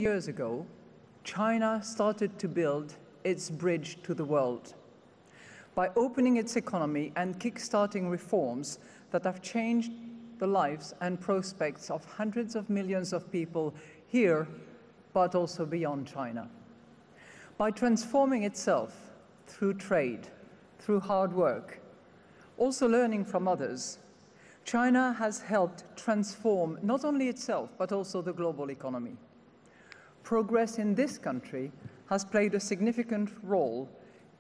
years ago, China started to build its bridge to the world by opening its economy and kick-starting reforms that have changed the lives and prospects of hundreds of millions of people here, but also beyond China. By transforming itself through trade, through hard work, also learning from others, China has helped transform not only itself, but also the global economy. Progress in this country has played a significant role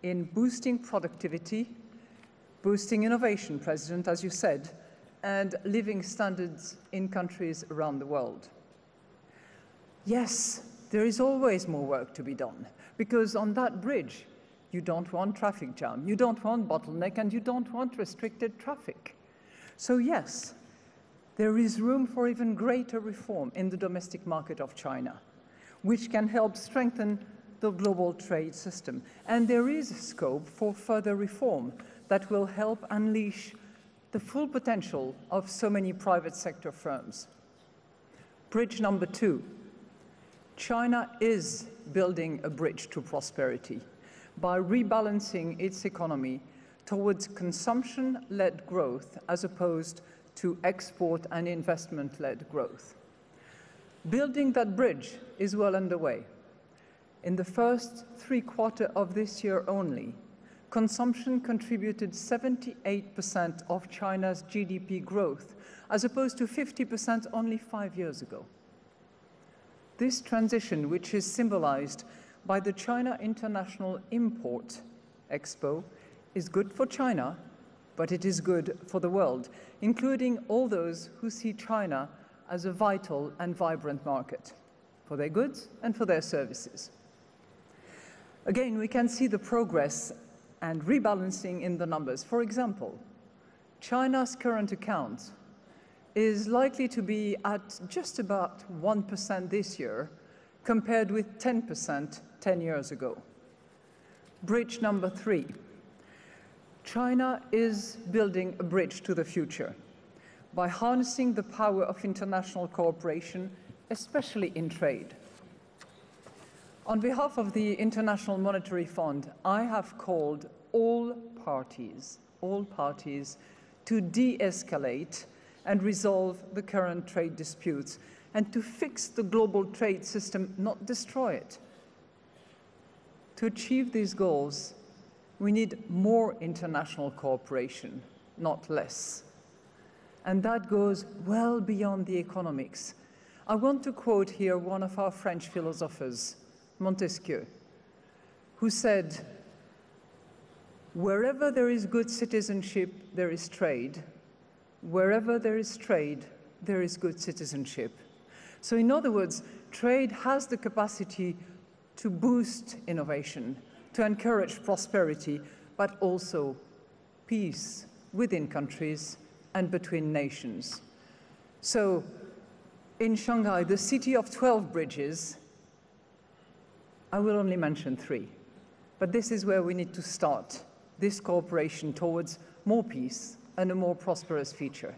in boosting productivity, boosting innovation, President, as you said, and living standards in countries around the world. Yes, there is always more work to be done, because on that bridge, you don't want traffic jam, you don't want bottleneck, and you don't want restricted traffic. So yes, there is room for even greater reform in the domestic market of China, which can help strengthen the global trade system. And there is scope for further reform that will help unleash the full potential of so many private sector firms. Bridge number 2. China is building a bridge to prosperity by rebalancing its economy towards consumption-led growth as opposed to export and investment-led growth. Building that bridge is well underway. In the first 3 quarters of this year only, consumption contributed 78% of China's GDP growth, as opposed to 50% only 5 years ago. This transition, which is symbolized by the China International Import Expo, is good for China, but it is good for the world, including all those who see China as a vital and vibrant market for their goods and for their services. Again, we can see the progress and rebalancing in the numbers. For example, China's current account is likely to be at just about 1% this year, compared with 10% 10 years ago. Bridge number 3. China is building a bridge to the future by harnessing the power of international cooperation, especially in trade. On behalf of the International Monetary Fund, I have called all parties to de-escalate and resolve the current trade disputes and to fix the global trade system, not destroy it. To achieve these goals, we need more international cooperation, not less. And that goes well beyond the economics. I want to quote here one of our French philosophers, Montesquieu, who said, "Wherever there is good citizenship, there is trade. Wherever there is trade, there is good citizenship." So in other words, trade has the capacity to boost innovation, to encourage prosperity, but also peace within countries and between nations. So in Shanghai, the city of 12 bridges, I will only mention 3, but this is where we need to start this cooperation towards more peace and a more prosperous future.